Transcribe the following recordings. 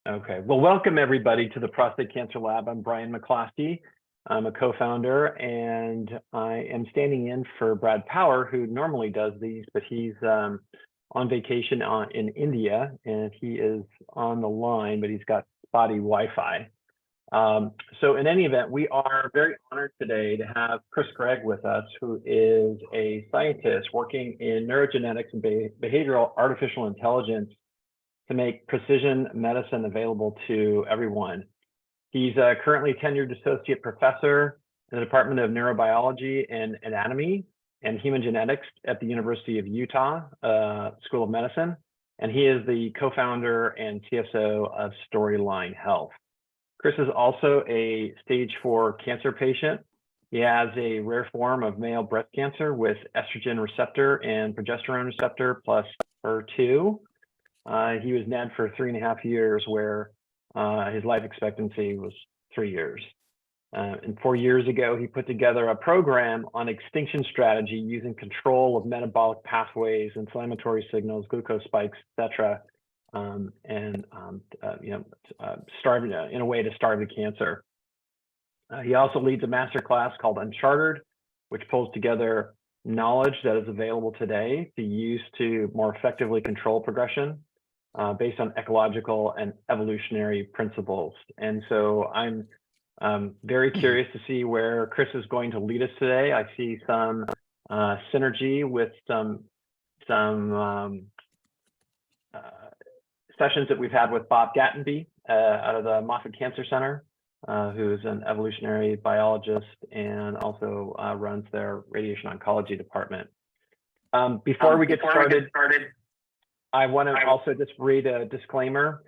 Okay, well, welcome everybody to the Prostate Cancer Lab. I'm Brian McCloskey. I'm a co-founder, and I am standing in for Brad Power, who normally does these, but he's on vacation in India, and he is on the line, but he's got spotty Wi-Fi. So in any event, we are very honored today to have Gregg with us, who is a scientist working in neurogenetics and behavioral artificial intelligence to make precision medicine available to everyone. He's currently tenured associate professor in the Department of Neurobiology and Anatomy and Human Genetics at the University of Utah School of Medicine. And he is the co-founder and CSO of Storyline Health. Chris is also a stage 4 cancer patient. He has a rare form of male breast cancer with estrogen receptor and progesterone receptor plus HER2. He was NED for 3.5 years, where his life expectancy was 3 years. And 4 years ago, he put together a program on extinction strategy using control of metabolic pathways, inflammatory signals, glucose spikes, etc., starve in a way to starve the cancer. He also leads a master class called Uncharted, which pulls together knowledge that is available today to use to more effectively control progression based on ecological and evolutionary principles. And so I'm very curious to see where Chris is going to lead us today. I see some synergy with some sessions that we've had with Bob Gatenby out of the Moffitt Cancer Center, who is an evolutionary biologist and also runs their radiation oncology department. Before we get started, I want to also just read a disclaimer,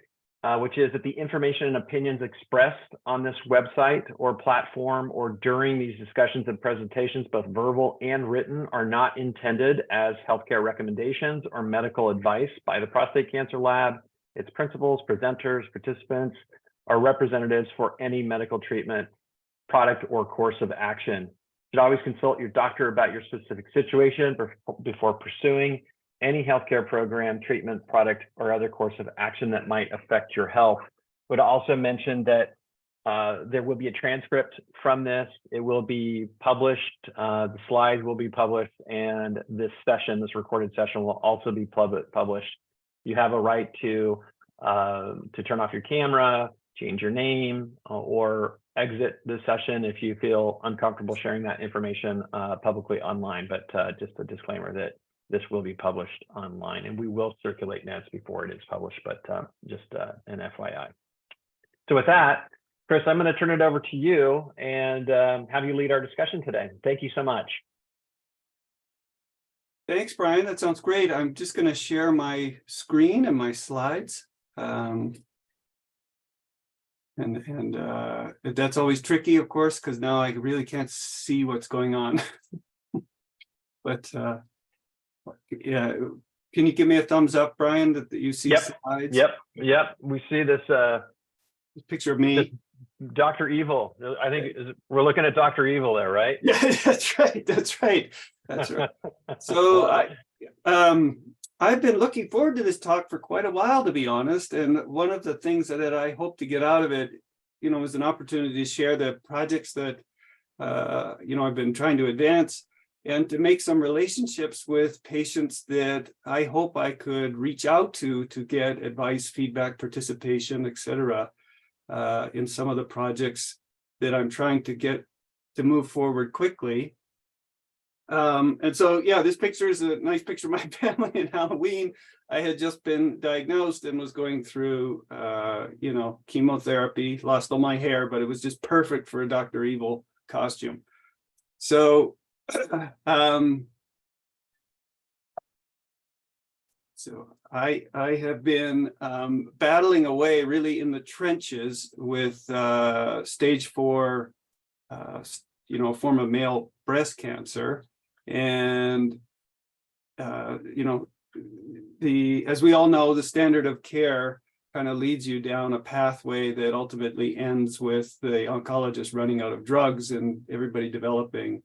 which is that the information and opinions expressed on this website or platform or during these discussions and presentations, both verbal and written, are not intended as healthcare recommendations or medical advice by the Prostate Cancer Lab, its principals, presenters, participants, or representatives for any medical treatment, product, or course of action. You should always consult your doctor about your specific situation before pursuing any healthcare program, treatment, product, or other course of action that might affect your health. Would also mention that there will be a transcript from this. It will be published. The slides will be published, and this recorded session, will also be published. You have a right to turn off your camera, change your name, or exit the session if you feel uncomfortable sharing that information publicly online. But just a disclaimer that this will be published online, and we will circulate notes before it is published, but just an FYI. So with that, Chris, I'm going to turn it over to you and have you lead our discussion today. Thank you so much. Thanks, Brian. That sounds great. I'm just going to share my screen and my slides. And that's always tricky, of course, because now I really can't see what's going on. But yeah, can you give me a thumbs up, Brian, that you see slides? Yep. We see this picture of me. Dr. Evil. I think we're looking at Dr. Evil there, right? Yeah, that's right. So I've been looking forward to this talk for quite a while, to be honest. And one of the things that I hope to get out of it, is an opportunity to share the projects that, I've been trying to advance, and to make some relationships with patients that I hope I could reach out to get advice, feedback, participation, etc., in some of the projects that I'm trying to get to move forward quickly. And so, yeah, this picture is a nice picture of my family in Halloween. I had just been diagnosed and was going through, chemotherapy, lost all my hair, but it was just perfect for a Dr. Evil costume. So, I have been battling away really in the trenches with stage 4, form of male breast cancer. And, as we all know, the standard of care kind of leads you down a pathway that ultimately ends with the oncologist running out of drugs and everybody developing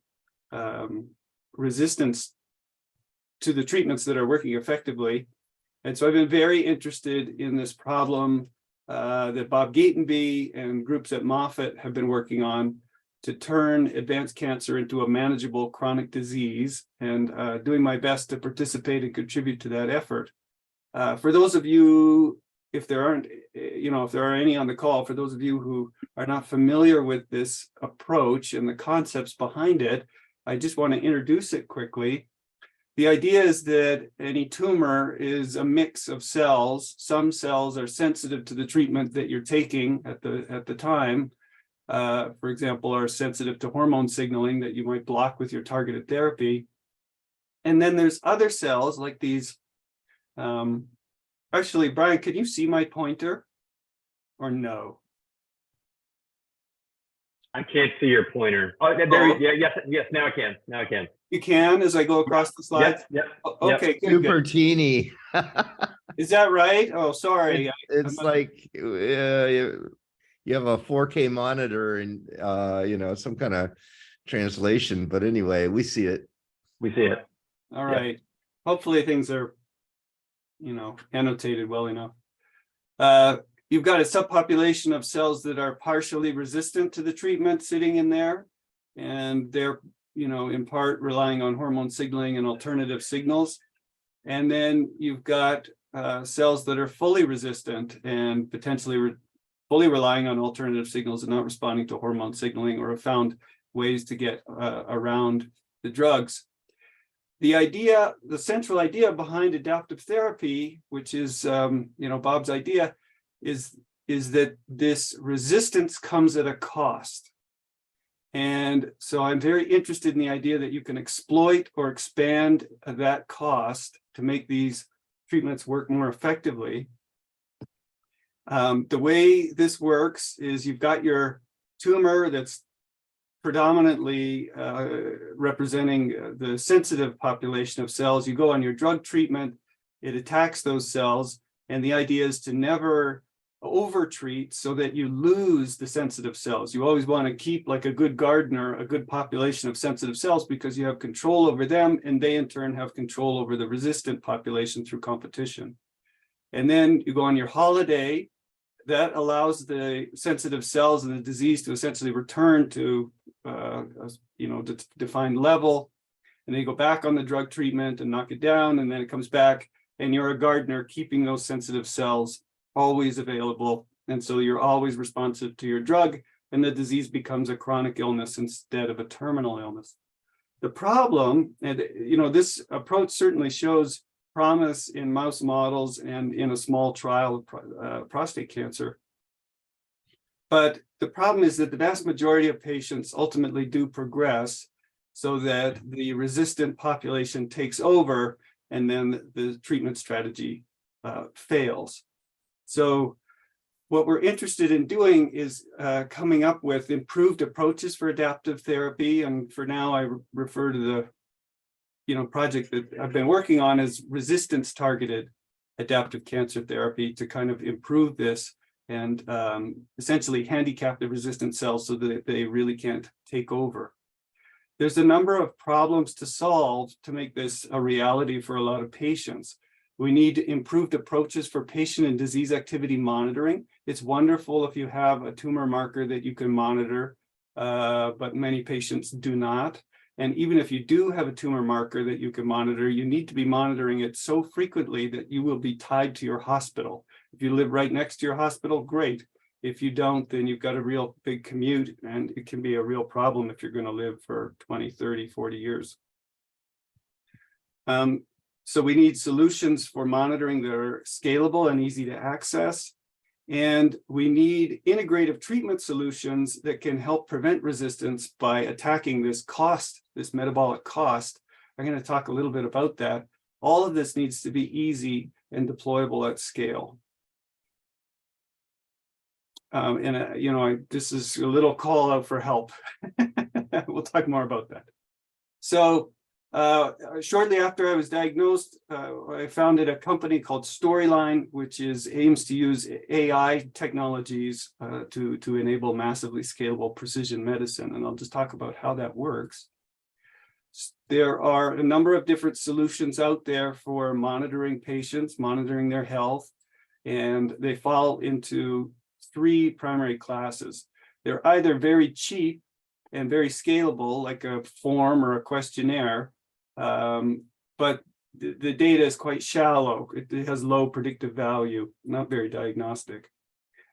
resistance to the treatments that are working effectively. And so I've been very interested in this problem that Bob Gatenby and groups at Moffitt have been working on to turn advanced cancer into a manageable chronic disease, and doing my best to participate and contribute to that effort. For those of you, if there aren't, if there are any on the call, for those of you who are not familiar with this approach and the concepts behind it, I just want to introduce it quickly. The idea is that any tumor is a mix of cells. Some cells are sensitive to the treatment that you're taking at the time. For example, are sensitive to hormone signaling that you might block with your targeted therapy. And then there's other cells like these. Actually, Brian, can you see my pointer or no? I can't see your pointer. Oh, yes, now I can. Now I can. You can as I go across the slides? Yep. Okay, good. Super teeny. Is that right? Oh, sorry. It's like you have a 4K monitor and some kind of translation, but anyway, we see it. We see it. All right. Hopefully things are annotated well enough. You've got a subpopulation of cells that are partially resistant to the treatment sitting in there, and they're in part relying on hormone signaling and alternative signals. And then you've got cells that are fully resistant and potentially fully relying on alternative signals and not responding to hormone signaling, or have found ways to get around the drugs. The central idea behind adaptive therapy, which is Bob's idea, is that this resistance comes at a cost. And so I'm very interested in the idea that you can exploit or expand that cost to make these treatments work more effectively. The way this works is you've got your tumor that's predominantly representing the sensitive population of cells. You go on your drug treatment, it attacks those cells, and the idea is to never overtreat so that you lose the sensitive cells. You always want to keep, like a good gardener, a good population of sensitive cells, because you have control over them, and they in turn have control over the resistant population through competition. And then you go on your holiday. That allows the sensitive cells and the disease to essentially return to defined level, and then you go back on the drug treatment and knock it down, and then it comes back, and you're a gardener keeping those sensitive cells always available, and so you're always responsive to your drug, and the disease becomes a chronic illness instead of a terminal illness. The problem, and this approach certainly shows promise in mouse models and in a small trial of prostate cancer. But the problem is that the vast majority of patients ultimately do progress, so that the resistant population takes over, and then the treatment strategy fails. So what we're interested in doing is coming up with improved approaches for adaptive therapy. And for now, I refer to the project that I've been working on as resistance targeted adaptive cancer therapy, to kind of improve this and essentially handicap the resistant cells so that they really can't take over. There's a number of problems to solve to make this a reality for a lot of patients. We need improved approaches for patient and disease activity monitoring. It's wonderful if you have a tumor marker that you can monitor, but many patients do not. And even if you do have a tumor marker that you can monitor, you need to be monitoring it so frequently that you will be tied to your hospital. If you live right next to your hospital, great. If you don't, then you've got a real big commute, and it can be a real problem if you're going to live for 20, 30, 40 years. So we need solutions for monitoring that are scalable and easy to access. And we need integrative treatment solutions that can help prevent resistance by attacking this cost, this metabolic cost. I'm going to talk a little bit about that. All of this needs to be easy and deployable at scale. This is a little call out for help. We'll talk more about that. So shortly after I was diagnosed, I founded a company called Storyline, which aims to use AI technologies to enable massively scalable precision medicine. And I'll just talk about how that works. There are a number of different solutions out there for monitoring patients, monitoring their health. And they fall into three primary classes. They're either very cheap and very scalable, like a form or a questionnaire, but the data is quite shallow. It has low predictive value, not very diagnostic.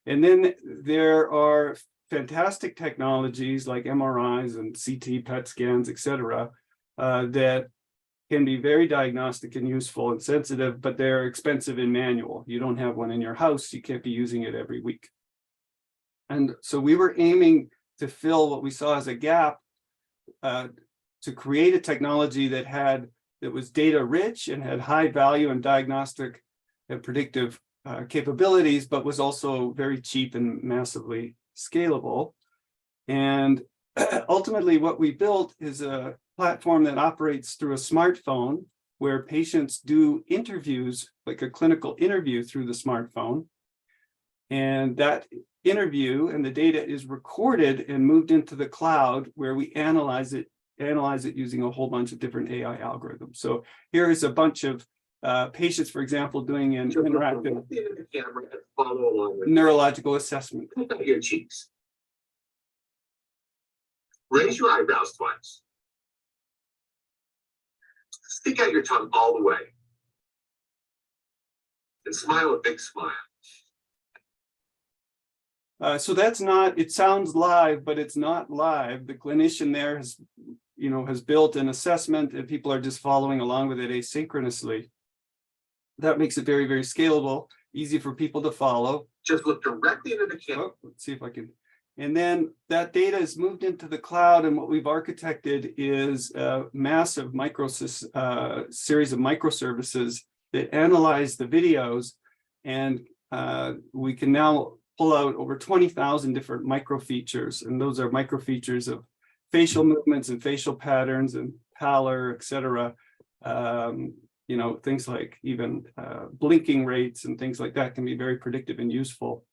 And then there are fantastic technologies like MRIs and CT, PET scans, et cetera, that can be very diagnostic and useful and sensitive, but they're expensive and manual. You don't have one in your house, you can't be using it every week. And so we were aiming to fill what we saw as a gap, to create a technology that was data rich and had high value and diagnostic and predictive capabilities, but was also very cheap and massively scalable. And ultimately what we built is a platform that operates through a smartphone where patients do interviews, like a clinical interview through the smartphone. And that interview and the data is recorded and moved into the cloud where we analyze it using a whole bunch of different AI algorithms. So here is a bunch of patients, for example, doing an interactive neurological assessment. Look at your cheeks. Raise your eyebrows twice. Stick out your tongue all the way. And smile a big smile. So that's not, it sounds live, but it's not live. The clinician there has built an assessment and people are just following along with it asynchronously. That makes it very, very scalable, easy for people to follow. Just look directly into the camera. Oh, let's see if I can. And then that data is moved into the cloud, and what we've architected is a massive series of microservices that analyze the videos, and we can now pull out over 20,000 different micro features, and those are micro features of facial movements and facial patterns and pallor, et cetera. Things like even blinking rates and things like that can be very predictive and useful.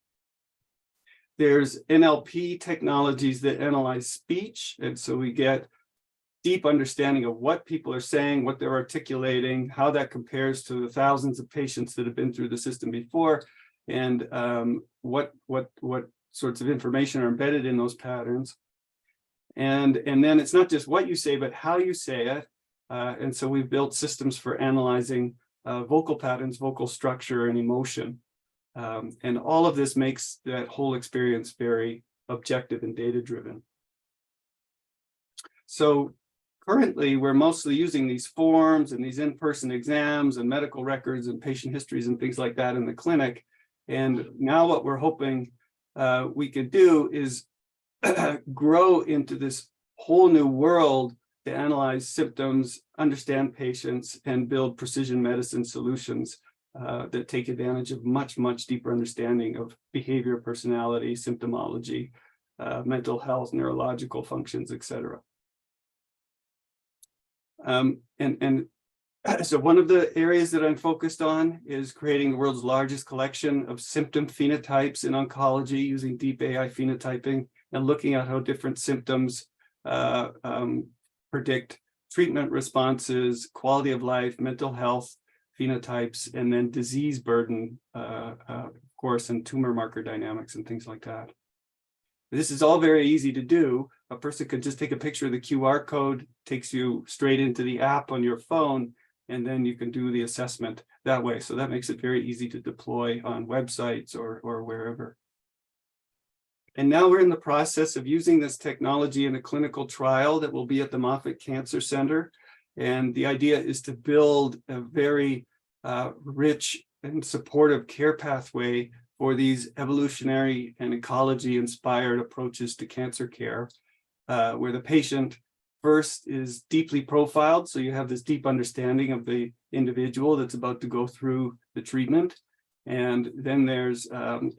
There's NLP technologies that analyze speech, and so we get deep understanding of what people are saying, what they're articulating, how that compares to the thousands of patients that have been through the system before, and what sorts of information are embedded in those patterns. And then it's not just what you say, but how you say it. And so we've built systems for analyzing vocal patterns, vocal structure, and emotion. And all of this makes that whole experience very objective and data-driven. So currently, we're mostly using these forms and these in-person exams and medical records and patient histories and things like that in the clinic. And now what we're hoping we can do is grow into this whole new world to analyze symptoms, understand patients, and build precision medicine solutions that take advantage of much, much deeper understanding of behavior, personality, symptomology, mental health, neurological functions, et cetera. So one of the areas that I'm focused on is creating the world's largest collection of symptom phenotypes in oncology using deep AI phenotyping and looking at how different symptoms predict treatment responses, quality of life, mental health phenotypes, and then disease burden, of course, and tumor marker dynamics and things like that. This is all very easy to do. A person could just take a picture of the QR code, takes you straight into the app on your phone, and then you can do the assessment that way. So that makes it very easy to deploy on websites or wherever. And now we're in the process of using this technology in a clinical trial that will be at the Moffitt Cancer Center. And the idea is to build a very rich and supportive care pathway for these evolutionary and ecology-inspired approaches to cancer care, where the patient first is deeply profiled. So you have this deep understanding of the individual that's about to go through the treatment. And then there's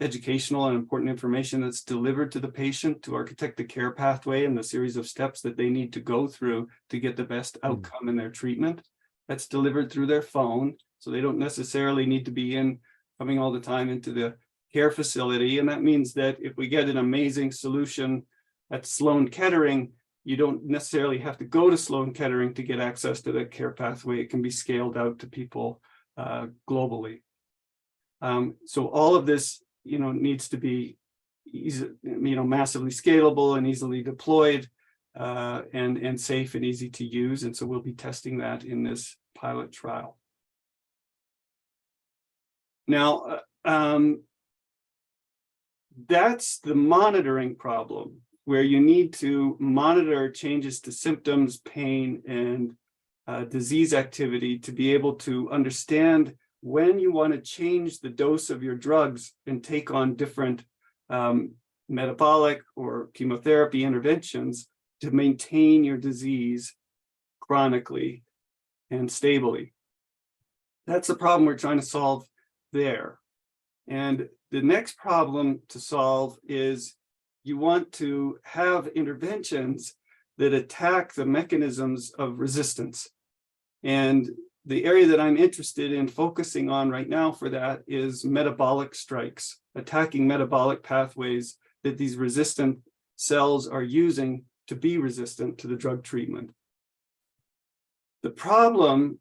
educational and important information that's delivered to the patient to architect the care pathway and the series of steps that they need to go through to get the best outcome in their treatment. That's delivered through their phone. So they don't necessarily need to be coming all the time into the care facility. And that means that if we get an amazing solution at Sloan Kettering, you don't necessarily have to go to Sloan Kettering to get access to the care pathway. It can be scaled out to people globally. So all of this, needs to be easy, massively scalable and easily deployed, and safe and easy to use. And so we'll be testing that in this pilot trial. Now, that's the monitoring problem, where you need to monitor changes to symptoms, pain, and disease activity to be able to understand when you want to change the dose of your drugs and take on different metabolic or chemotherapy interventions to maintain your disease chronically and stably. That's the problem we're trying to solve there. And the next problem to solve is you want to have interventions that attack the mechanisms of resistance. And the area that I'm interested in focusing on right now for that is metabolic strikes, attacking metabolic pathways that these resistant cells are using to be resistant to the drug treatment. The problem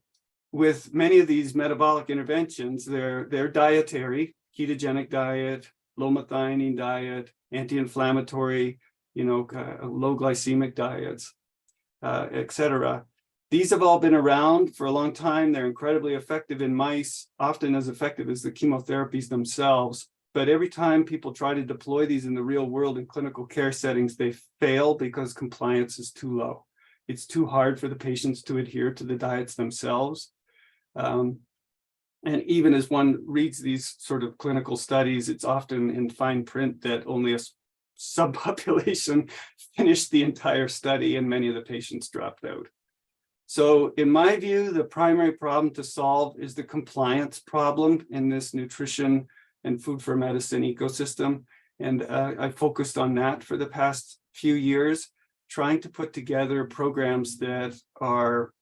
with many of these metabolic interventions, they're dietary, ketogenic diet, low methionine diet, anti-inflammatory, low glycemic diets, etc. These have all been around for a long time. They're incredibly effective in mice, often as effective as the chemotherapies themselves. But every time people try to deploy these in the real world in clinical care settings, they fail because compliance is too low. It's too hard for the patients to adhere to the diets themselves. And even as one reads these sort of clinical studies, it's often in fine print that only a subpopulation finished the entire study and many of the patients dropped out. So in my view, the primary problem to solve is the compliance problem in this nutrition and food for medicine ecosystem. And I focused on that for the past few years, trying to put together programs that are,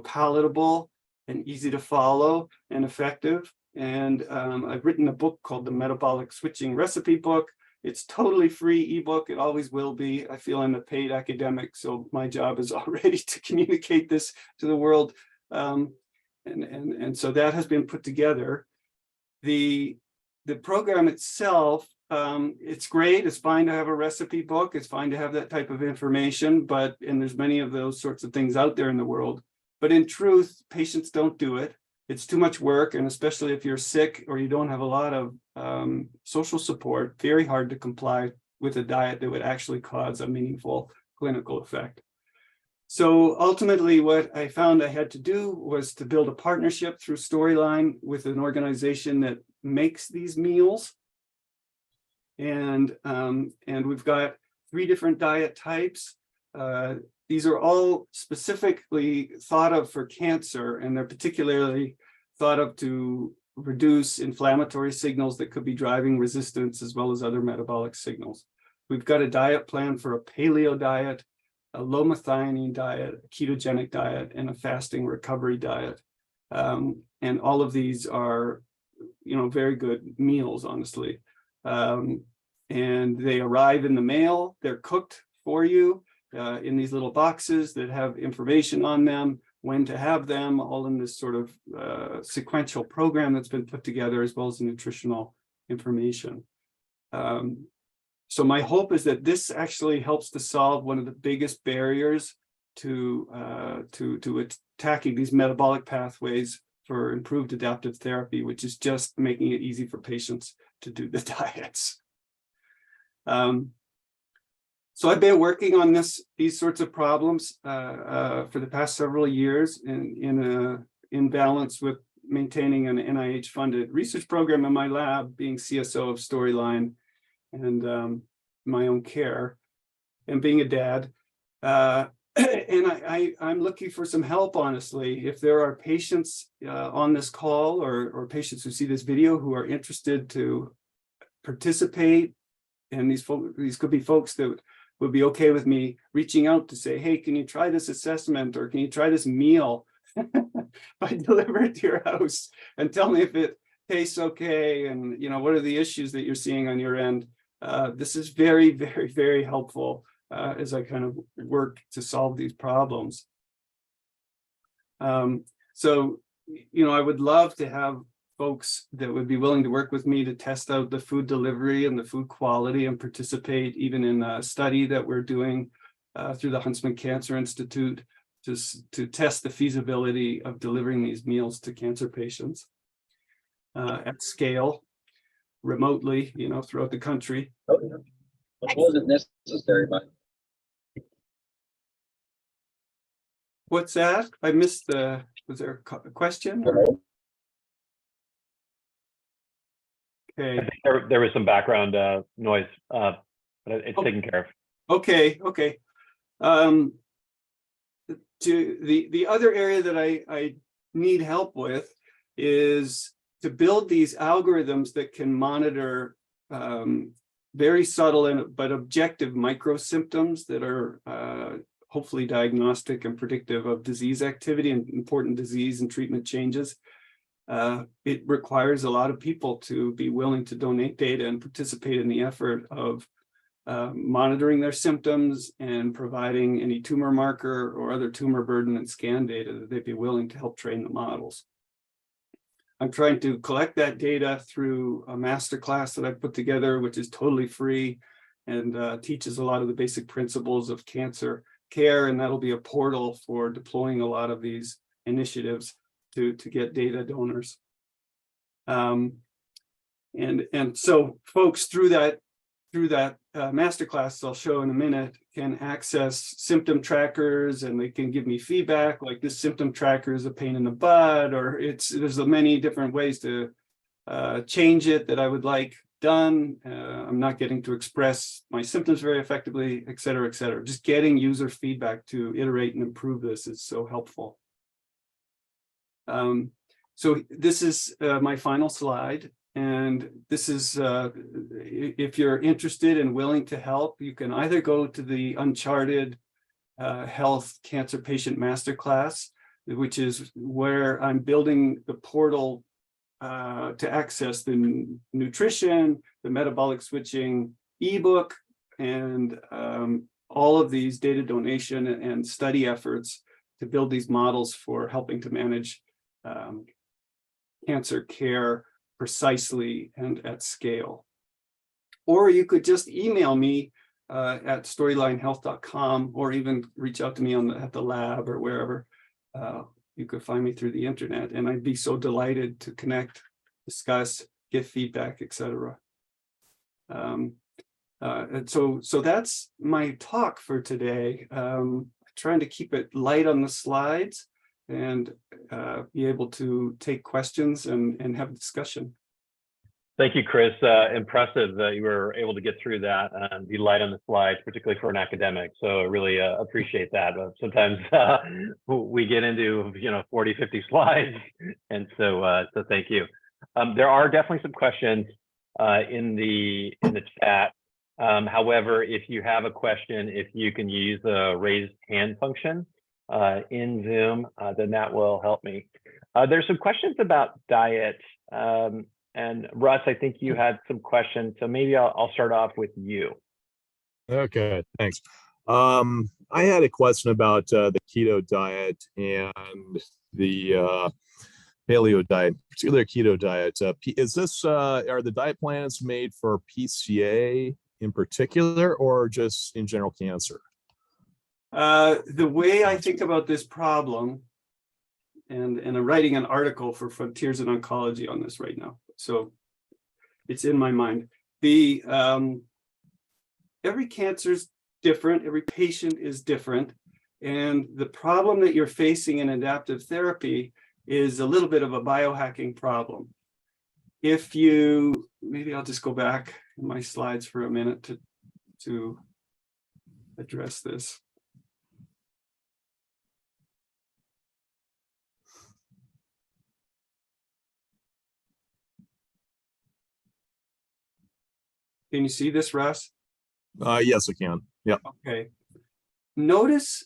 palatable and easy to follow and effective. And I've written a book called the Metabolic Switching Recipe Book. It's totally free ebook. It always will be. I feel I'm a paid academic, so my job is already to communicate this to the world. And so that has been put together. The program itself, it's great. It's fine to have a recipe book. It's fine to have that type of information, and there's many of those sorts of things out there in the world. But in truth, patients don't do it. It's too much work, and especially if you're sick or you don't have a lot of social support, very hard to comply with a diet that would actually cause a meaningful clinical effect. So ultimately, what I found I had to do was to build a partnership through Storyline with an organization that makes these meals. And we've got 3 different diet types. These are all specifically thought of for cancer, and they're particularly thought of to reduce inflammatory signals that could be driving resistance, as well as other metabolic signals. We've got a diet plan for a paleo diet, a low methionine diet, a ketogenic diet, and a fasting recovery diet. And all of these are, very good meals, honestly. And they arrive in the mail. They're cooked for you in these little boxes that have information on them, when to have them, all in this sort of sequential program that's been put together, as well as the nutritional information. So my hope is that this actually helps to solve one of the biggest barriers to attacking these metabolic pathways for improved adaptive therapy, which is just making it easy for patients to do the diets. So I've been working on these sorts of problems for the past several years in balance with maintaining an NIH-funded research program in my lab, being CSO of Storyline, and my own care, and being a dad. And I'm looking for some help, honestly. If there are patients on this call or patients who see this video who are interested to participate, and these could be folks that would be okay with me reaching out to say, hey, can you try this assessment, or can you try this meal? I deliver it to your house and tell me if it tastes okay, and what are the issues that you're seeing on your end. This is very, very, very helpful as I kind of work to solve these problems. So I would love to have folks that would be willing to work with me to test out the food delivery and the food quality and participate even in a study that we're doing through the Huntsman Cancer Institute to test the feasibility of delivering these meals to cancer patients at scale, remotely, throughout the country. Which wasn't necessary, but What's that? I missed was there a question? Okay. I think there was some background noise, but it's taken care of. Okay. To the other area that I need help with is to build these algorithms that can monitor very subtle but objective micro symptoms that are hopefully diagnostic and predictive of disease activity and important disease and treatment changes. It requires a lot of people to be willing to donate data and participate in the effort of monitoring their symptoms and providing any tumor marker or other tumor burden and scan data that they'd be willing to help train the models. I'm trying to collect that data through a masterclass that I put together, which is totally free and teaches a lot of the basic principles of cancer care, and that'll be a portal for deploying a lot of these initiatives to get data donors. And so folks through that masterclass I'll show in a minute can access symptom trackers, and they can give me feedback like this symptom tracker is a pain in the butt, or there's many different ways to change it that I would like done. I'm not getting to express my symptoms very effectively, et cetera, et cetera. Just getting user feedback to iterate and improve this is so helpful. So this is my final slide. And this is, if you're interested and willing to help, you can either go to the Uncharted Health Cancer Patient Masterclass, which is where I'm building the portal to access the nutrition, the metabolic switching ebook, and all of these data donation and study efforts to build these models for helping to manage cancer care precisely and at scale. Or you could just email me at storylinehealth.com, or even reach out to me at the lab or wherever. You could find me through the internet, and I'd be so delighted to connect, discuss, get feedback, etc. And so that's my talk for today. Trying to keep it light on the slides and be able to take questions and have a discussion. Thank you, Chris. Impressive that you were able to get through that and be light on the slides, particularly for an academic. So I really appreciate that. Sometimes we get into 40, 50 slides, and so thank you. There are definitely some questions in the chat. However, if you have a question, if you can use the raised hand function in Zoom, then that will help me. There's some questions about diet. And Russ, I think you had some questions, so maybe I'll start off with you. Okay, thanks. I had a question about the keto diet and the paleo diet, particularly keto diet. Is this are the diet plans made for PCA in particular, or just in general cancer? The way I think about this problem, and I'm writing an article for Frontiers in Oncology on this right now, so it's in my mind. Every cancer is different, every patient is different, and the problem that you're facing in adaptive therapy is a little bit of a biohacking problem. Maybe I'll just go back in my slides for a minute to address this. Can you see this, Russ? Yes, I can. Yeah. Okay. Notice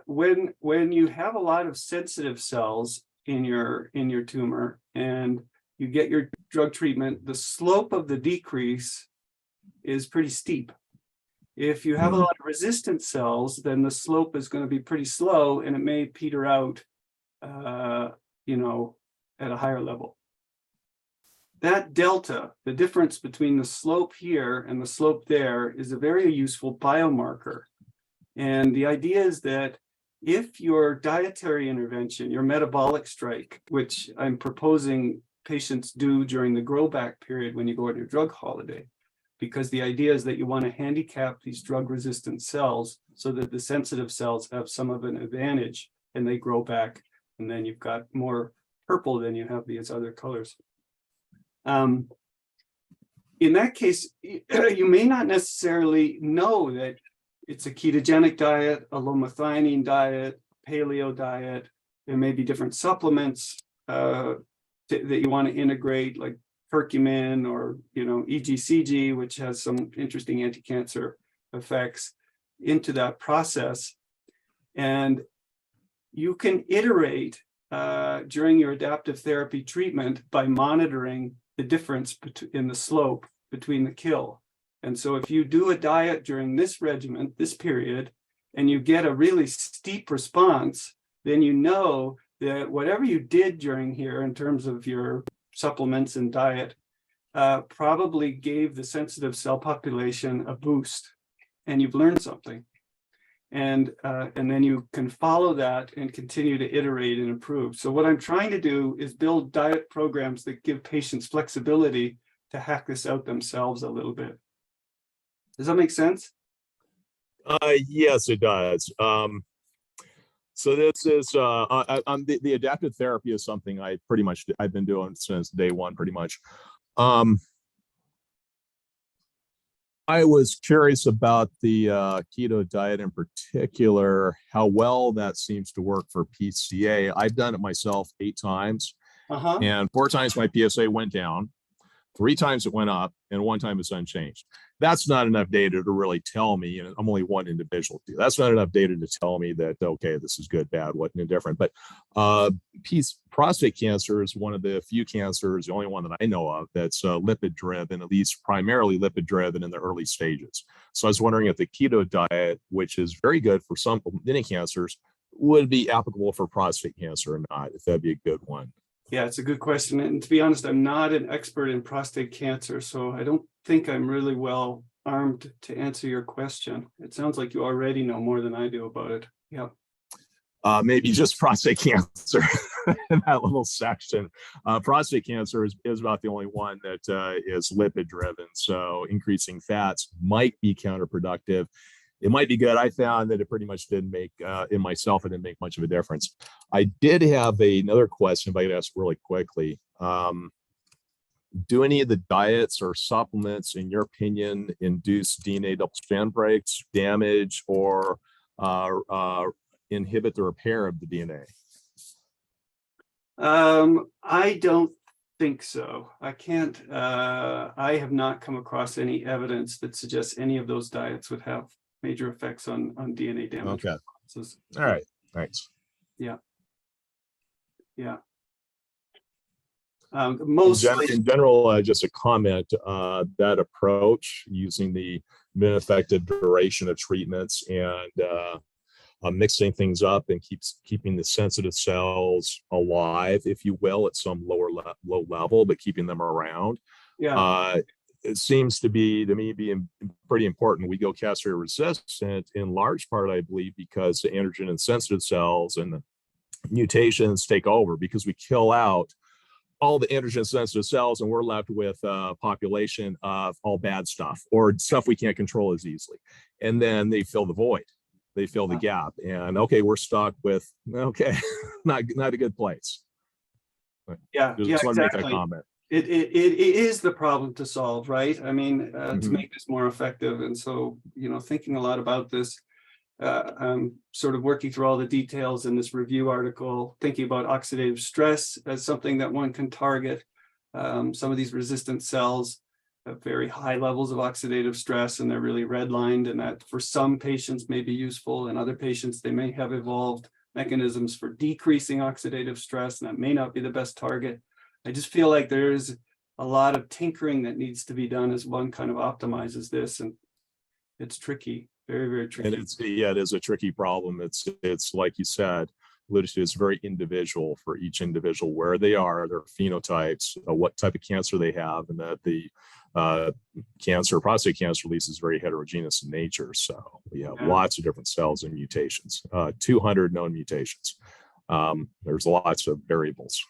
when you have a lot of sensitive cells in your tumor and you get your drug treatment, the slope of the decrease is pretty steep. If you have a lot of resistant cells, then the slope is going to be pretty slow, and it may peter out, at a higher level. that delta, the difference between the slope here and the slope there, is a very useful biomarker. And the idea is that if your dietary intervention, your metabolic strike, which I'm proposing patients do during the grow back period when you go on your drug holiday, because the idea is that you want to handicap these drug resistant cells so that the sensitive cells have some of an advantage and they grow back, and then you've got more purple than you have these other colors. In that case, you may not necessarily know that it's a ketogenic diet, a low methionine diet, paleo diet. There may be different supplements that you want to integrate, like curcumin or EGCG, which has some interesting anti-cancer effects, into that process. And you can iterate during your adaptive therapy treatment by monitoring the difference in the slope between the kill. And so if you do a diet during this regimen, this period, and you get a really steep response, then you know that whatever you did during here in terms of your supplements and diet probably gave the sensitive cell population a boost, and you've learned something. And then you can follow that and continue to iterate and improve. So what I'm trying to do is build diet programs that give patients flexibility to hack this out themselves a little bit. Does that make sense? Yes, it does. So this is the adaptive therapy is something I've been doing since day one, pretty much. I was curious about the keto diet in particular, how well that seems to work for PCA. I've done it myself 8 times, and 4 times my PSA went down, 3 times it went up, and 1 time it's unchanged. That's not enough data to really tell me, and I'm only one individual. That's not enough data to tell me that, okay, this is good, bad, what indifferent. But prostate cancer is one of the few cancers, the only one that I know of, that's lipid driven, at least primarily lipid driven in the early stages. So I was wondering if the keto diet, which is very good for many cancers, would be applicable for prostate cancer or not, if that'd be a good one. Yeah, it's a good question. And to be honest, I'm not an expert in prostate cancer, so I don't think I'm really well armed to answer your question. It sounds like you already know more than I do about it. Yeah. Maybe just prostate cancer in that little section. Prostate cancer is about the only one that is lipid driven. So increasing fats might be counterproductive. It might be good. I found that it pretty much didn't make, in myself, it didn't make much of a difference. I did have another question, if I could ask really quickly. Do any of the diets or supplements, in your opinion, induce DNA double-strand breaks, damage, or inhibit the repair of the DNA? I don't think so. I can't, I have not come across any evidence that suggests any of those diets would have major effects on DNA damage. Okay. All right. Thanks. Yeah. Yeah. Mostly in general, just a comment, that approach using the min effective duration of treatments and mixing things up and keeping the sensitive cells alive, if you will, at some low level, but keeping them around. Yeah. It seems to me being pretty important. We go castrate resistant in large part, I believe, because the androgen insensitive cells and the mutations take over, because we kill out all the androgen sensitive cells and we're left with a population of all bad stuff or stuff we can't control as easily. And then they fill the void, they fill the gap, and okay, we're stuck with, okay, not a good place. Yeah, Just yeah, want to make exactly. that comment. It is the problem to solve, right? I mean, to Mhm. make this more effective. And so, thinking a lot about this, I'm sort of working through all the details in this review article, thinking about oxidative stress as something that one can target. Some of these resistant cells have very high levels of oxidative stress, and they're really redlined, and that for some patients may be useful. In other patients, they may have evolved mechanisms for decreasing oxidative stress, and that may not be the best target. I just feel like there's a lot of tinkering that needs to be done as one kind of optimizes this, and it's tricky, very, very tricky. And it is a tricky problem. It's like you said, alluded to, is very individual for each individual, where they are, their phenotypes, what type of cancer they have, and that the prostate cancer, at least, is very heterogeneous in nature. So we have lots of different cells and mutations, 200 known mutations. There's lots of variables.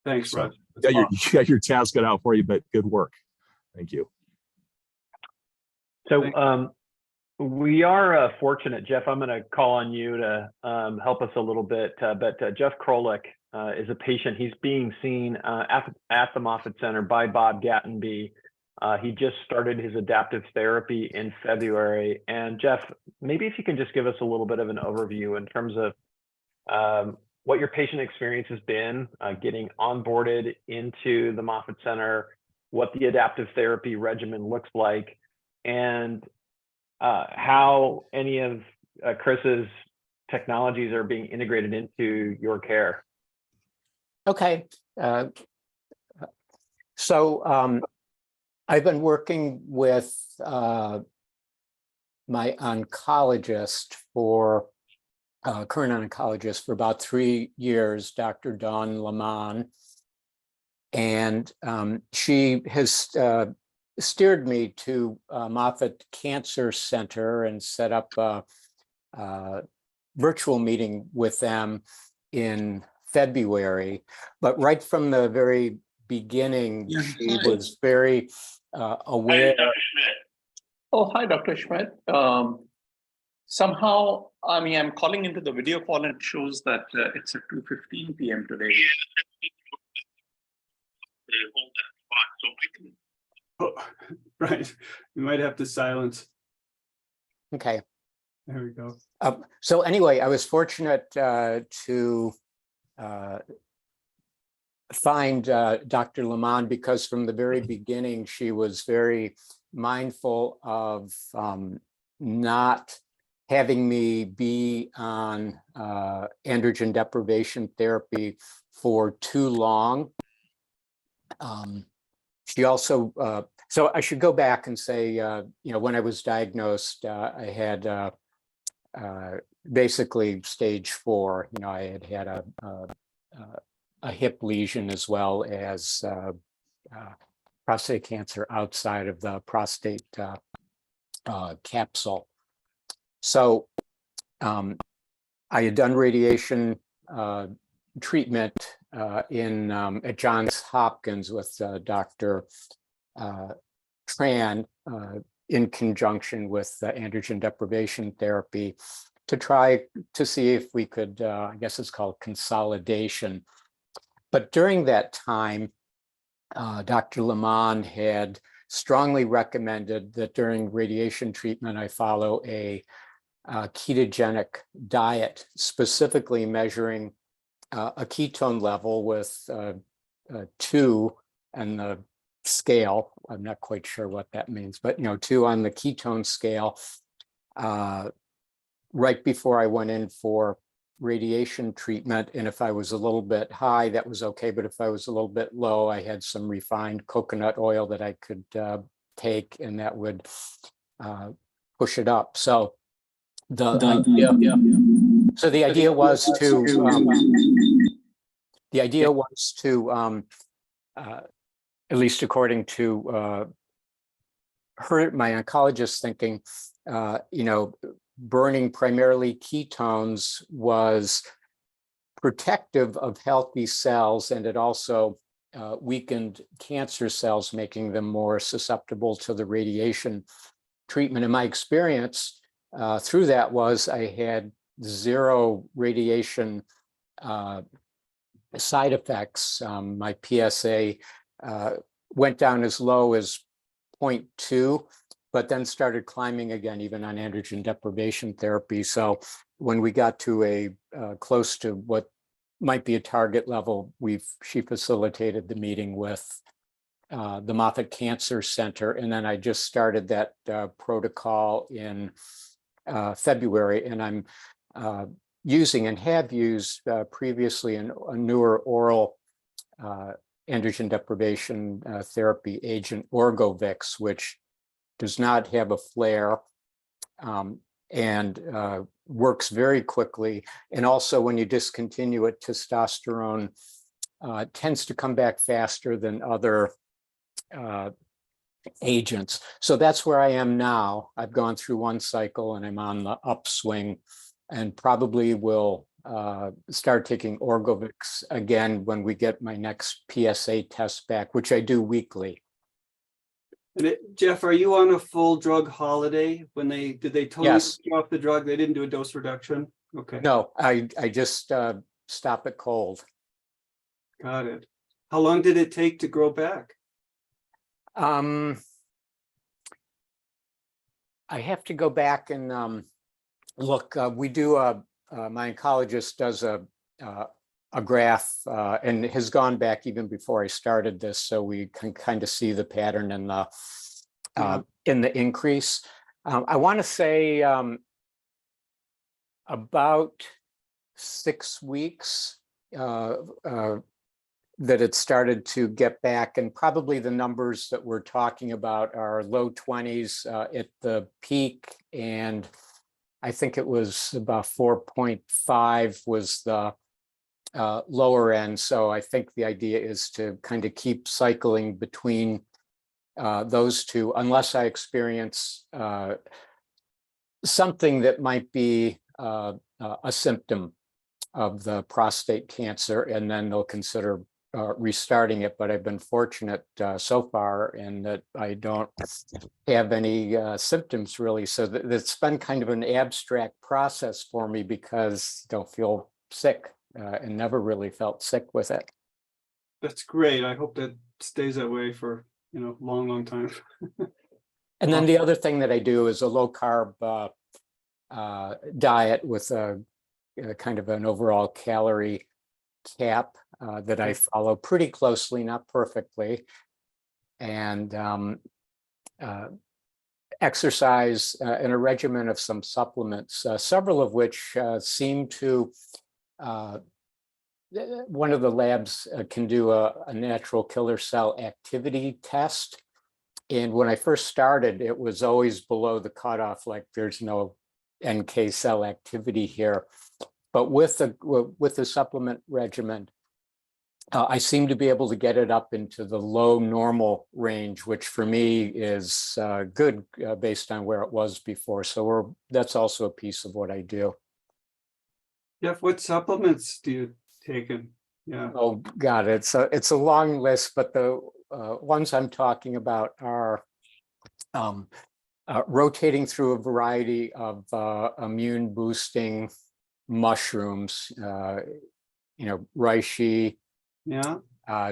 Thanks, So, Raj. you got your task cut out for you, but good work. Thank you. So we are fortunate, Jeff. I'm going to call on you to help us a little bit. But Jeff Krolik is a patient. He's being seen at the Moffitt Center by Bob Gatenby. He just started his adaptive therapy in February. And Jeff, maybe if you can just give us a little bit of an overview in terms of what your patient experience has been getting onboarded into the Moffitt Center, what the adaptive therapy regimen looks like, and how any of Chris's technologies are being integrated into your care. Okay. So I've been working with my oncologist current oncologist for about 3 years, Dr. Dawn Lamont, and she has steered me to Moffitt Cancer Center and set up a virtual meeting with them in February. But right from the very beginning, she was very aware. Hi, Dr. Schmidt. Oh, hi, Dr. Schmidt. Somehow, I mean, I'm calling into the video call and it shows that it's at 2:15 p.m. today. Oh, right. We might have to silence. Okay. There we go. So anyway, I was fortunate to find Dr. Lamont because from the very beginning, she was very mindful of not having me be on androgen deprivation therapy for too long. She also, so I should go back and say, when I was diagnosed, I had basically stage 4. I had a hip lesion as well as prostate cancer outside of the prostate capsule. So I had done radiation treatment at Johns Hopkins with Dr. Tran in conjunction with androgen deprivation therapy to try to see if we could, I guess it's called consolidation. But during that time, Dr. Lamont had strongly recommended that during radiation treatment, I follow a ketogenic diet, specifically measuring a ketone level with 2 and the scale. I'm not quite sure what that means, but 2 on the ketone scale right before I went in for radiation treatment. And if I was a little bit high, that was okay. But if I was a little bit low, I had some refined coconut oil that I could take, and that would push it up. So the idea was to at least according to my oncologist thinking, burning primarily ketones was protective of healthy cells, and it also weakened cancer cells, making them more susceptible to the radiation treatment. And my experience through that was I had 0 radiation side effects. My PSA went down as low as 0.2, but then started climbing again, even on androgen deprivation therapy. So when we got to a close to what might be a target level, she facilitated the meeting with the Moffitt Cancer Center. And then I just started that protocol in February, and I'm using and have used previously a newer oral androgen deprivation therapy agent, Orgovix, which does not have a flare. and works very quickly. And also when you discontinue it, testosterone tends to come back faster than other agents. So that's where I am now. I've gone through one cycle and I'm on the upswing, and probably will start taking Orgovyx again when we get my next PSA test back, which I do weekly. And Jeff, are you on a full drug holiday? Did they totally Yes. take you off the drug? They didn't do a dose reduction? Okay, No, I just stop it cold. got it. How long did it take to grow back? I have to go back and look. We do my oncologist does a graph and has gone back even before I started this, so we can kind of see the pattern in the increase. I want to say about 6 weeks that it started to get back, and probably the numbers that we're talking about are low 20s at the peak, and I think it was about 4.5 was the lower end. So I think the idea is to kind of keep cycling between those two, unless I experience something that might be a symptom of the prostate cancer, and then they'll consider restarting it. But I've been fortunate so far in that I don't have any symptoms really. So it's been kind of an abstract process for me because I don't feel sick and never really felt sick with it. That's great. I hope that stays that way for, long time. And then the other thing that I do is a low carb diet with a kind of an overall calorie cap that I follow pretty closely, not perfectly, and exercise and a regimen of some supplements, several of which seem to, one of the labs can do a natural killer cell activity test. And when I first started, it was always below the cutoff, like there's no NK cell activity here. But with the supplement regimen, I seem to be able to get it up into the low normal range, which for me is good based on where it was before. So that's also a piece of what I do. Jeff, what supplements do you take? Yeah. Oh God, it's a long list, but the ones I'm talking about are rotating through a variety of immune boosting mushrooms, reishi,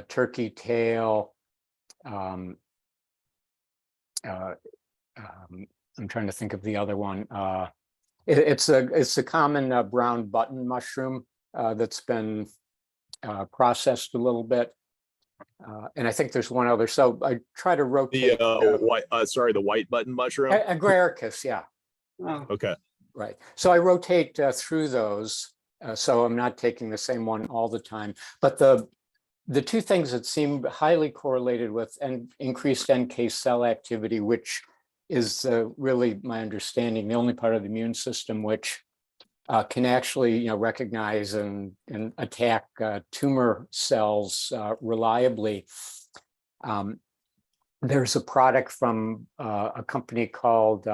turkey tail. I'm trying to think of the other one. It's a common brown button mushroom that's been processed a little bit. And I think there's one other. So I try to rotate. The white button mushroom. Agaricus, yeah. Oh. Okay. Right. So I rotate through those. So I'm not taking the same one all the time. But the two things that seem highly correlated with increased NK cell activity, which is really my understanding, the only part of the immune system which can actually recognize and attack tumor cells reliably. There's a product from a company called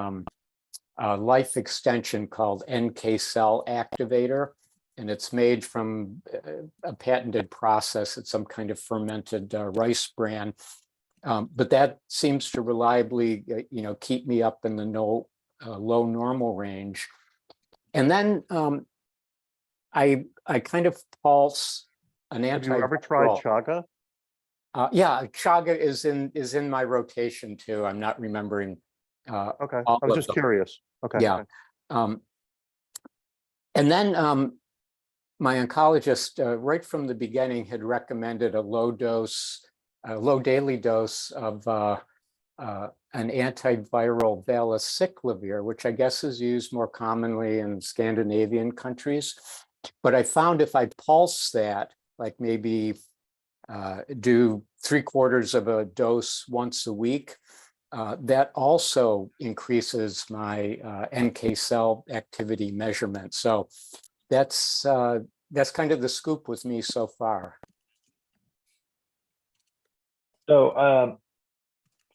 Life Extension called NK Cell Activator, and it's made from a patented process. It's some kind of fermented rice bran, but that seems to reliably, keep me up in the low normal range. And then I kind of pulse an antiviral. Have you ever tried chaga? Yeah, chaga is in my rotation too. I'm not remembering. Okay, I was just curious. Okay. Yeah. Okay. And then my oncologist, right from the beginning, had recommended a low daily dose of an antiviral valacyclovir, which I guess is used more commonly in Scandinavian countries. But I found if I pulse that, like maybe do 3/4 of a dose once a week, that also increases my NK cell activity measurement. So that's kind of the scoop with me so far. So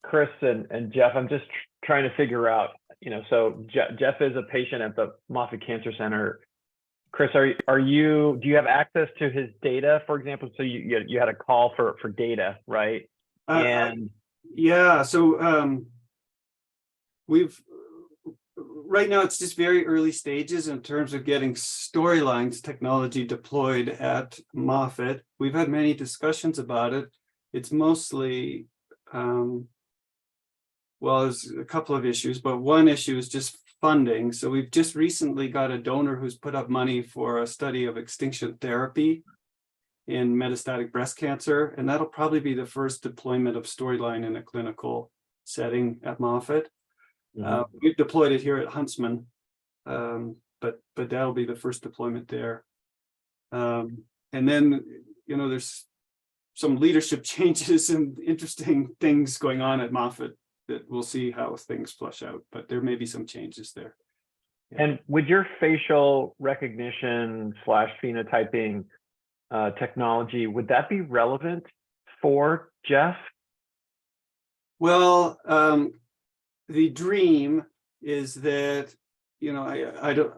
Chris and Jeff, I'm just trying to figure out, so Jeff is a patient at the Moffitt Cancer Center. Chris, do you have access to his data, for example? So you had a call for data, right? Yeah, so right now it's just very early stages in terms of getting Storylines technology deployed at Moffitt. We've had many discussions about it. It's mostly, well, there's a couple of issues, but one issue is just funding. So we've just recently got a donor who's put up money for a study of extinction therapy in metastatic breast cancer, and that'll probably be the first deployment of Storyline in a clinical setting at Moffitt. We've deployed it here at Huntsman, but that'll be the first deployment there. And then, there's some leadership changes and interesting things going on at Moffitt that we'll see how things flush out, but there may be some changes there. Yeah. And with your facial recognition / phenotyping technology, would that be relevant for Jeff? Well, the dream is that, I don't,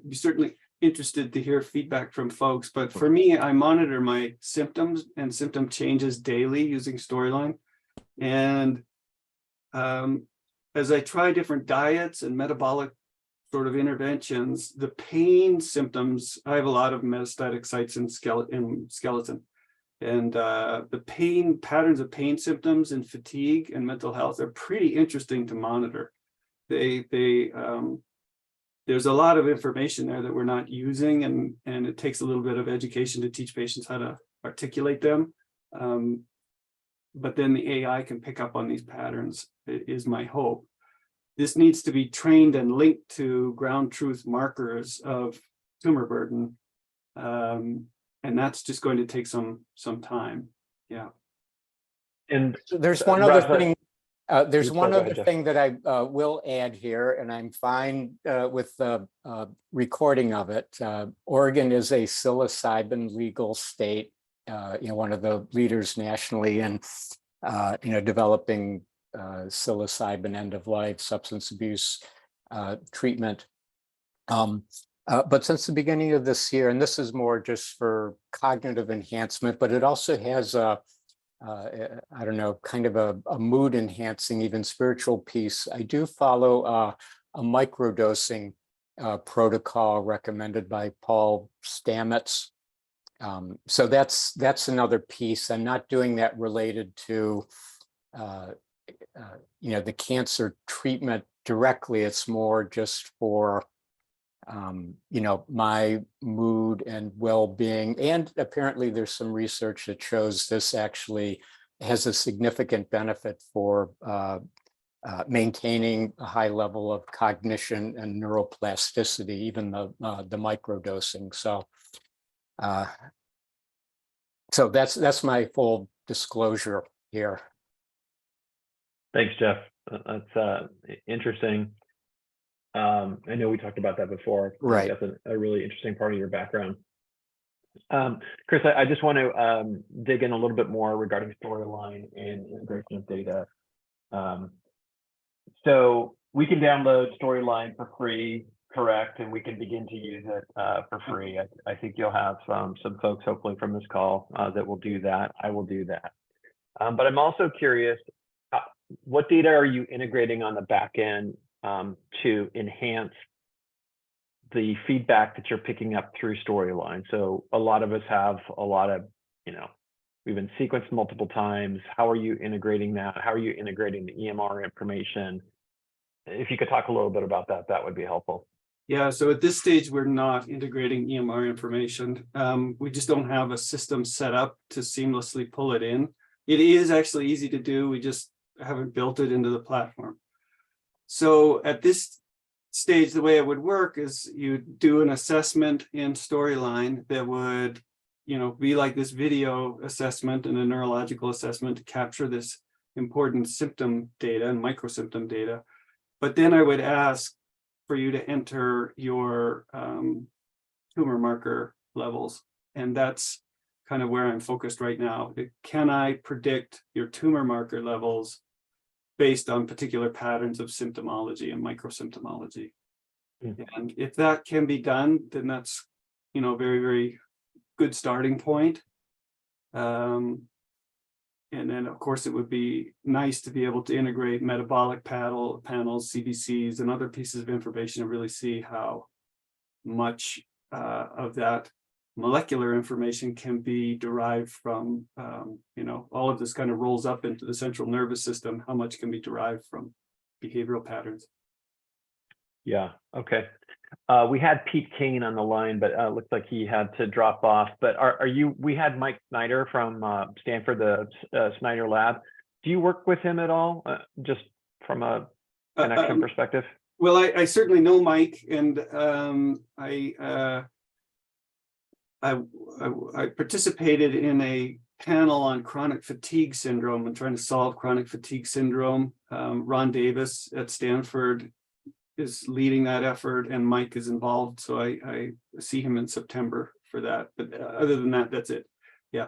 be certainly interested to hear feedback from folks, but for me, I monitor my symptoms and symptom changes daily using Storyline. And as I try different diets and metabolic sort of interventions, the pain symptoms, I have a lot of metastatic sites in skeleton. And the pain patterns of pain symptoms and fatigue and mental health are pretty interesting to monitor. There's a lot of information there that we're not using, and it takes a little bit of education to teach patients how to articulate them. But then the AI can pick up on these patterns, is my hope. This needs to be trained and linked to ground truth markers of tumor burden. And that's just going to take some time. Yeah. And there's one other thing. There's one other thing that I will add here, and I'm fine with the recording of it. Oregon is a psilocybin legal state. One of the leaders nationally in developing psilocybin end-of-life substance abuse treatment. But since the beginning of this year, and this is more just for cognitive enhancement, but it also has kind of a mood enhancing, even spiritual piece. I do follow a microdosing protocol recommended by Paul Stamets. So that's another piece. I'm not doing that related to the cancer treatment directly. It's more just for my mood and well-being. And apparently there's some research that shows this actually has a significant benefit for maintaining a high level of cognition and neuroplasticity, even the microdosing. So that's my full disclosure here. Thanks, Jeff. That's interesting. I know we talked about that before. Right. That's a really interesting part of your background. Chris, I just want to dig in a little bit more regarding Storyline and integration of data. So we can download Storyline for free, correct? And we can begin to use it for free. I think you'll have some folks, hopefully from this call, that will do that. I will do that. But I'm also curious, what data are you integrating on the back end to enhance the feedback that you're picking up through Storyline? So a lot of us have a lot of, we've been sequenced multiple times. How are you integrating that? How are you integrating the EMR information? If you could talk a little bit about that, that would be helpful. Yeah, so at this stage, we're not integrating EMR information. We just don't have a system set up to seamlessly pull it in. It is actually easy to do. We just haven't built it into the platform. So at this stage, the way it would work is you do an assessment in Storyline that would, be like this video assessment and a neurological assessment to capture this important symptom data and microsymptom data. But then I would ask for you to enter your tumor marker levels. And that's kind of where I'm focused right now. Can I predict your tumor marker levels based on particular patterns of symptomology and microsymptomology? And if that can be done, then that's, you know, very, very good starting point. And then, of course, it would be nice to be able to integrate metabolic panels, CBCs, and other pieces of information to really see how much of that molecular information can be derived from, you know, all of this kind of rolls up into the central nervous system, how much can be derived from behavioral patterns. Yeah, okay. We had Pete Kane on the line, but looks like he had to drop off. But are you, we had Mike Snyder from Stanford, the Snyder Lab. Do you work with him at all, just from a connection perspective? Well, I certainly know Mike, and I participated in a panel on chronic fatigue syndrome and trying to solve chronic fatigue syndrome. Ron Davis at Stanford is leading that effort, and Mike is involved. So I see him in September for that. But other than that, that's it. Yeah.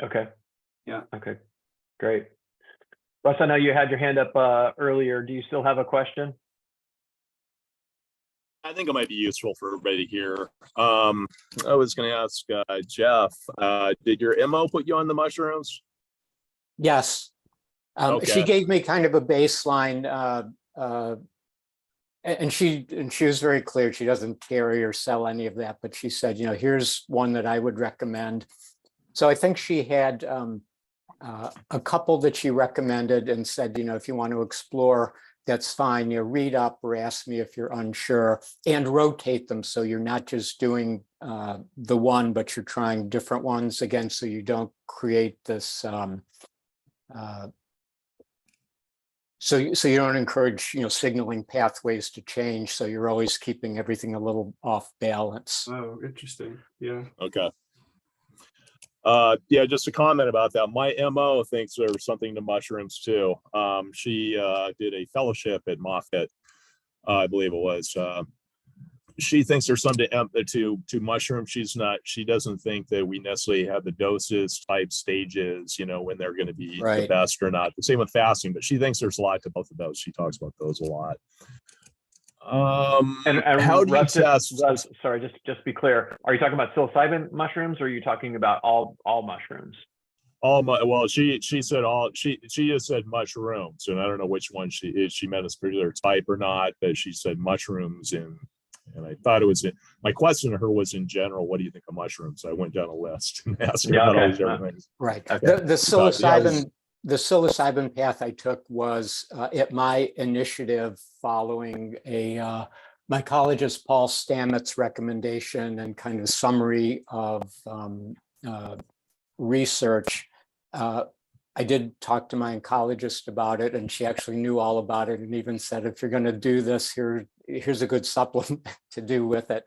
Okay. Yeah. Okay. Great. Russ, I know you had your hand up earlier. Do you still have a question? I think it might be useful for everybody to hear. I was going to ask Jeff, did your MO put you on the mushrooms? Yes. Okay. She gave me kind of a baseline, and she was very clear. She doesn't carry or sell any of that, but she said, you know, here's one that I would recommend. So I think she had a couple that she recommended and said, you know, if you want to explore, that's fine. You know, read up or ask me if you're unsure, and rotate them. So you're not just doing the one, but you're trying different ones again, so you don't create this. So you don't encourage, you know, signaling pathways to change. So you're always keeping everything a little off balance. Oh, interesting. Yeah. Okay. Yeah, just a comment about that. My MO thinks there's something to mushrooms too. She did a fellowship at Moffitt, I believe it was. She thinks there's something to mushrooms. She doesn't think that we necessarily have the doses, type, stages, you know, when they're going to be the best or not. The same with fasting, but she thinks there's a lot to both of those. She talks about those a lot. And how do you Russ, test? Sorry, just be clear. Are you talking about psilocybin mushrooms, or are you talking about all mushrooms? Well, she said all. She just said mushrooms, and I don't know which one she meant a particular type or not, but she said mushrooms and I thought it was my question to her was in general, what do you think of mushrooms? So I went down a list and asked her about all these different things. Right. Okay. The psilocybin path I took was at my initiative following a mycologist Paul Stamets recommendation and kind of summary of research. I did talk to my oncologist about it, and she actually knew all about it and even said, if you're going to do this, here's a good supplement to do with it.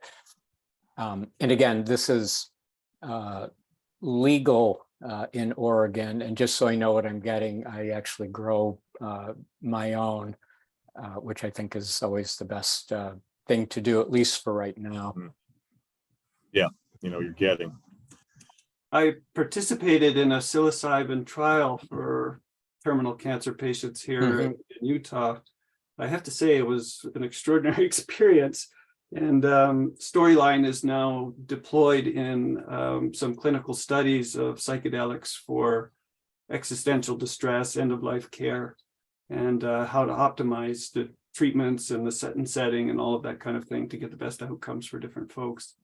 And again, this is legal in Oregon. And just so I know what I'm getting, I actually grow my own, which I think is always the best thing to do, at least for right now. Yeah, you know, you're getting. I participated in a psilocybin trial for terminal cancer patients here in Utah. I have to say it was an extraordinary experience, and Storyline is now deployed in some clinical studies of psychedelics for existential distress, end-of-life care, and how to optimize the treatments and the set and setting and all of that kind of thing to get the best outcomes for different folks.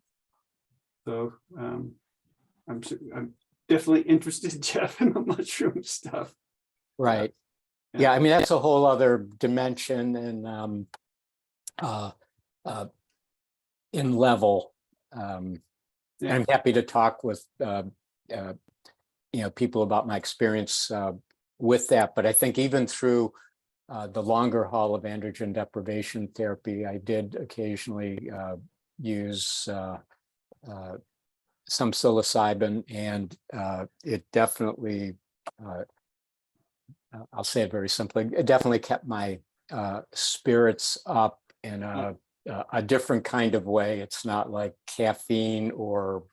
So I'm definitely interested, Jeff, in the mushroom stuff. Right. Yeah, I mean, that's a whole other dimension and in level. And I'm happy to talk with you know, people about my experience with that. But I think even through the longer haul of androgen deprivation therapy, I did occasionally use some psilocybin, and it definitely I'll say it very simply, it definitely kept my spirits up in a different kind of way. It's not like caffeine or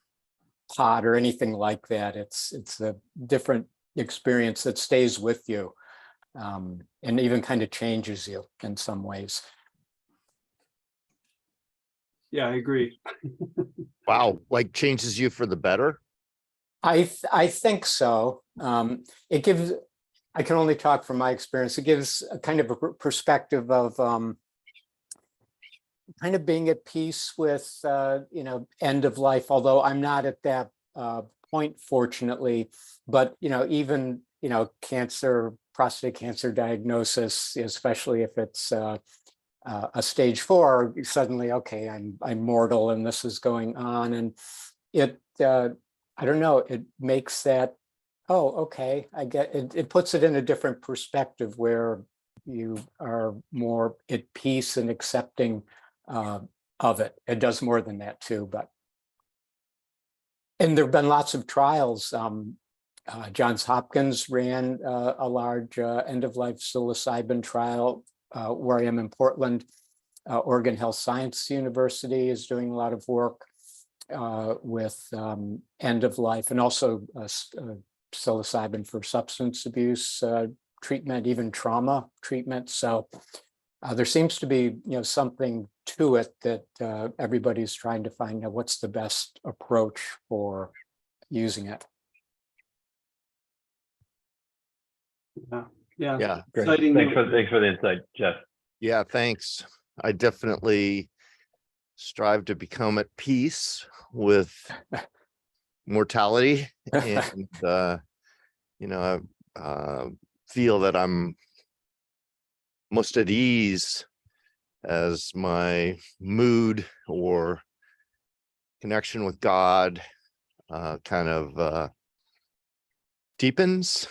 pot or anything like that. It's a different experience that stays with you, and even kind of changes you in some ways. Yeah, I agree. Wow, like changes you for the better? I think so. It gives, I can only talk from my experience. It gives a kind of a perspective of kind of being at peace with, end of life, although I'm not at that point, fortunately. But, even, cancer, prostate cancer diagnosis, especially if it's a stage 4, suddenly, okay, I'm mortal and this is going on. And it, I don't know, it makes that, oh, okay, I get it. It puts it in a different perspective where you are more at peace and accepting of it. It does more than that too, and there have been lots of trials. Johns Hopkins ran a large end-of-life psilocybin trial where I am in Portland. Oregon Health Science University is doing a lot of work with end of life, and also psilocybin for substance abuse treatment, even trauma treatment. So there seems to be something to it that everybody's trying to find out what's the best approach for using it. Yeah. Great. Exciting Thanks news. for the insight, Jeff. Yeah, thanks. I definitely strive to become at peace with mortality and feel that I'm most at ease as my mood or connection with God kind of deepens.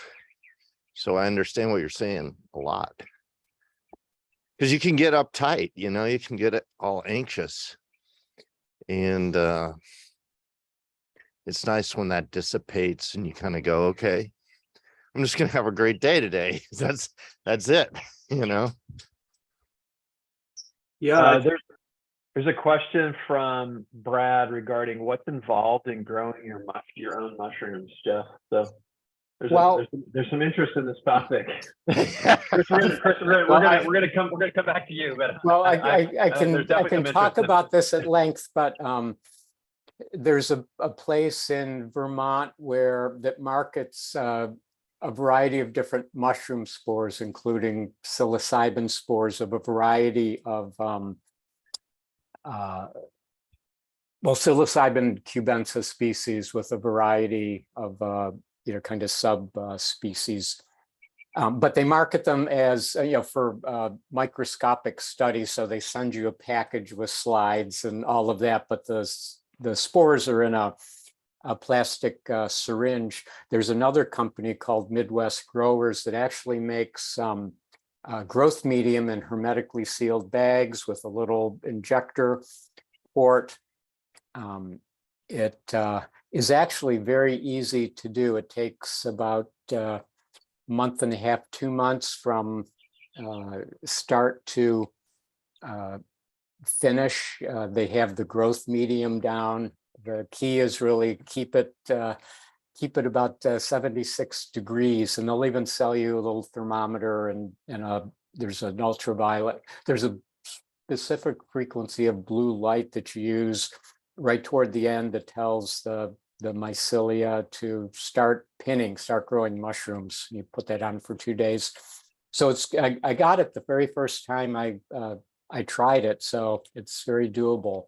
So I understand what you're saying a lot. Because you can get uptight, you can get all anxious. And it's nice when that dissipates and you kind of go, okay, I'm just gonna have a great day today. That's it, Yeah, There's a question from Brad regarding what's involved in growing your own mushrooms, Jeff. So there's some interest in this topic. Chris, we're gonna come back to you, but I can talk about this at length, but there's a place in Vermont that markets a variety of different mushroom spores, including psilocybin spores of a variety of psilocybin cubensis species with a variety of kind of sub species. But they market them as, for microscopic studies. So they send you a package with slides and all of that, but the spores are in a plastic syringe. There's another company called Midwest Growers that actually makes growth medium in hermetically sealed bags with a little injector port. It is actually very easy to do. It takes about a month and a half, 2 months from start to finish. They have the growth medium down. The key is really keep it about 76 degrees, and they'll even sell you a little thermometer and there's an ultraviolet. There's a specific frequency of blue light that you use right toward the end that tells the mycelia to start growing mushrooms. You put that on for 2 days. So I got it the very first time I tried it, so it's very doable.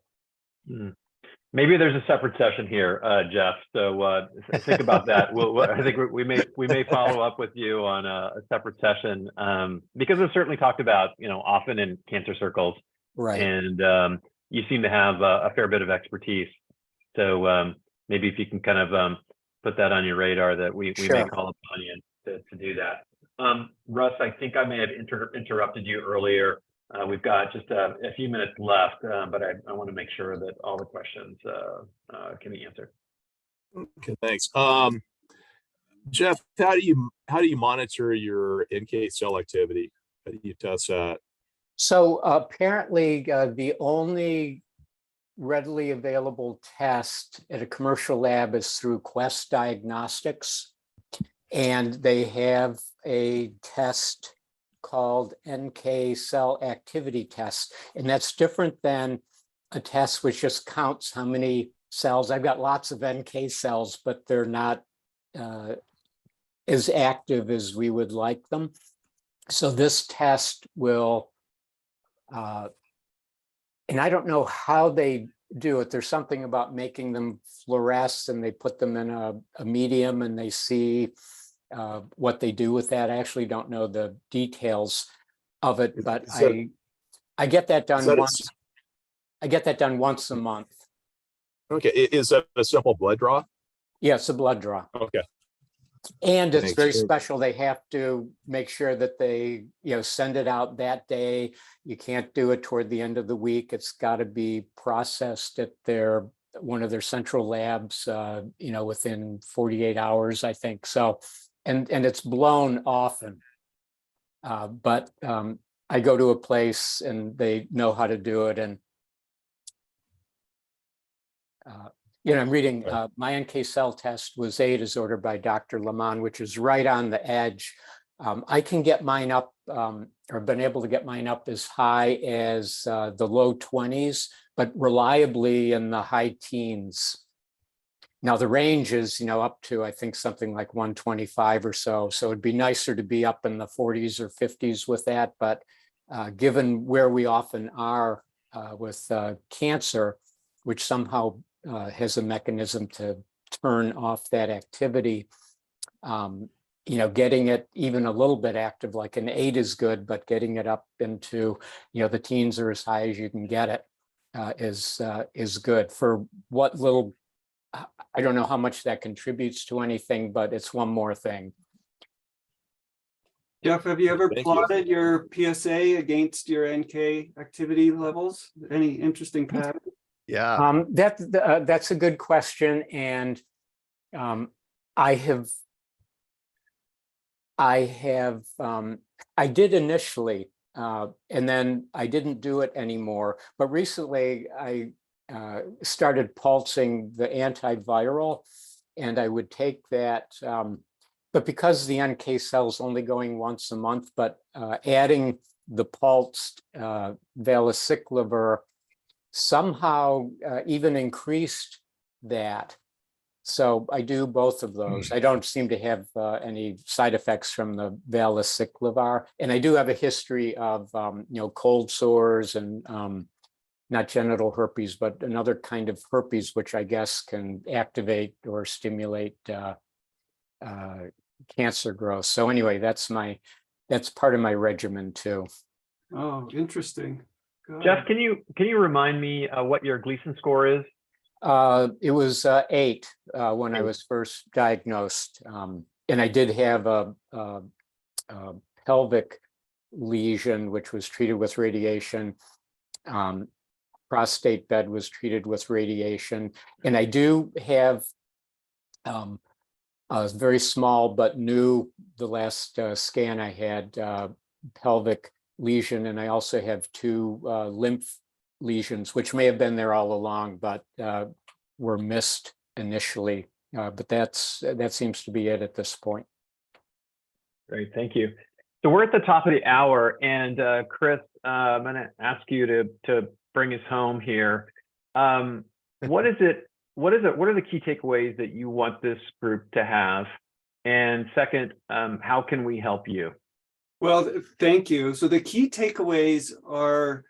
Maybe there's a separate session here, Jeff. So think about that. I think we may follow up with you on a separate session because it's certainly talked about, often in cancer circles. Right. And you seem to have a fair bit of expertise. So maybe if you can kind of put that on your radar, that we Sure. may call upon you to do that. Russ, I think I may have interrupted you earlier. We've got just a few minutes left, but I want to make sure that all the questions can be answered. Okay, thanks. Jeff, how do you monitor your NK cell activity? How do you test that? So apparently the only readily available test at a commercial lab is through Quest Diagnostics. And they have a test called NK cell activity test. And that's different than a test which just counts how many cells. I've got lots of NK cells, but they're not as active as we would like them. So this test will, and I don't know how they do it. There's something about making them fluoresce, and they put them in a medium and they see what they do with that. I actually don't know the details of it, but I get that done once. I get that done once a month. Okay, is that a simple blood draw? Yeah, it's a blood draw. Okay. And it's very special. They have to make sure that they, send it out that day. You can't do it toward the end of the week. It's got to be processed at one of their central labs, within 48 hours, I think. So, and it's blown often. But I go to a place and they know how to do it. And I'm reading my NK cell test was 8 as ordered by Dr. Lamont, which is right on the edge. I can get mine up or been able to get mine up as high as the low 20s, but reliably in the high teens. Now the range is, up to, I think, something like 125 or so. So it'd be nicer to be up in the 40s or 50s with that. But given where we often are with cancer, which somehow has a mechanism to turn off that activity. Getting it even a little bit active, like an 8 is good, but getting it up into, the teens or as high as you can get it is good. For what little, I don't know how much that contributes to anything, but it's one more thing. Jeff, have you ever plotted your PSA against your NK activity levels? Any interesting pattern? Yeah. That's a good question, and I did initially, and then I didn't do it anymore. But recently, I started pulsing the antiviral, and I would take that. But because the NK cell is only going once a month, but adding the pulsed valacyclovir somehow even increased that. So I do both of those. I don't seem to have any side effects from the valacyclovir. And I do have a history of, cold sores and not genital herpes, but another kind of herpes, which I guess can activate or stimulate cancer growth. So anyway, that's part of my regimen too. Oh, interesting. Jeff, can you remind me what your Gleason score is? It was 8 when I was first diagnosed, and I did have a pelvic lesion, which was treated with radiation. Prostate bed was treated with radiation, and I do have a very small but new. The last scan I had pelvic lesion, and I also have 2 lymph lesions, which may have been there all along, but were missed initially. But that seems to be it at this point. Great, thank you. So we're at the top of the hour, and Chris, I'm going to ask you to bring us home here. What are the key takeaways that you want this group to have? And second, how can we help you? Well, thank you. So the key takeaways are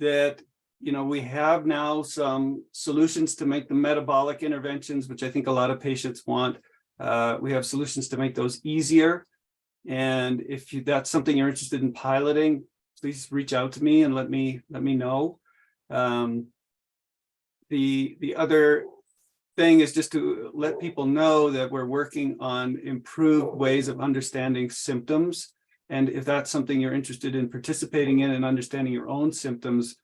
that, we have now some solutions to make the metabolic interventions, which I think a lot of patients want. We have solutions to make those easier. And if that's something you're interested in piloting, please reach out to me and let me know. The other thing is just to let people know that we're working on improved ways of understanding symptoms. And if that's something you're interested in participating in and understanding your own symptoms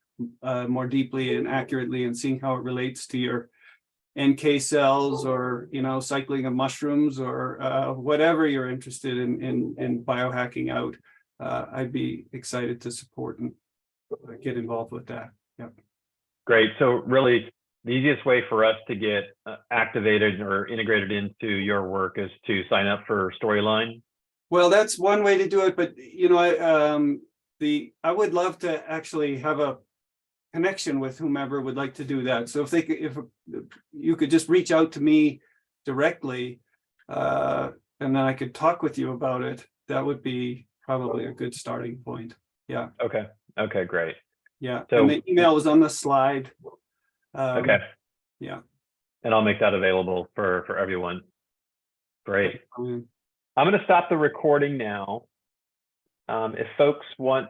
more deeply and accurately and seeing how it relates to your NK cells or, cycling of mushrooms or whatever you're interested in biohacking out, I'd be excited to support and get involved with that. Yep. Great. So really, the easiest way for us to get activated or integrated into your work is to sign up for Storyline. Well, that's one way to do it, but I would love to actually have a connection with whomever would like to do that. So if you could just reach out to me directly, and then I could talk with you about it, that would be probably a good starting point. Yeah. Okay. Okay, great. Yeah. So- And the email was on the slide. Okay. Yeah. And I'll make that available for everyone. Great. Um, I'm going to stop the recording now. If folks want